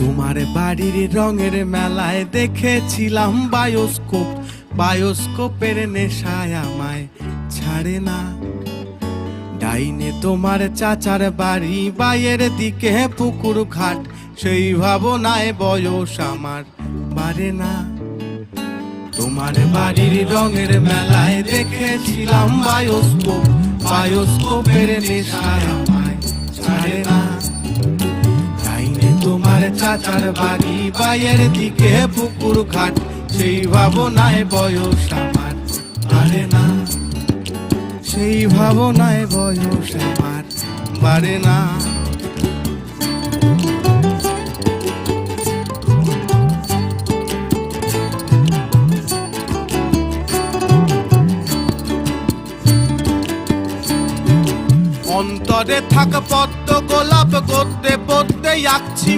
তোমার বাড়ির রঙের মেলায় দেখেছিলাম বায়োস্কোপ, বায়োস্কোপের নেশায় আমায় ছাড়ে না। ডাইনে তোমার চাচার বাড়ি, বাইয়ের দিকে পুকুর ঘাট, সেই ভাবনায় বয়স আমার বাড়ে না। তোমার বাড়ির রঙের মেলায় দেখেছিলাম বায়োস্কোপ, বায়োস্কোপের নেশায় আমায় ছাড়ে না। ডাইনে তোমার চাচার বাড়ি, বাইয়ের দিকে পুকুর ঘাট, সেই ভাবনায় বয়স আমার বাড়ে না। সেই ভাবনায় বয়স আমার বাড়ে না। অন্তরে থাক পদ্ম গোলাপ, গদ্যে পদ্যে আঁকছি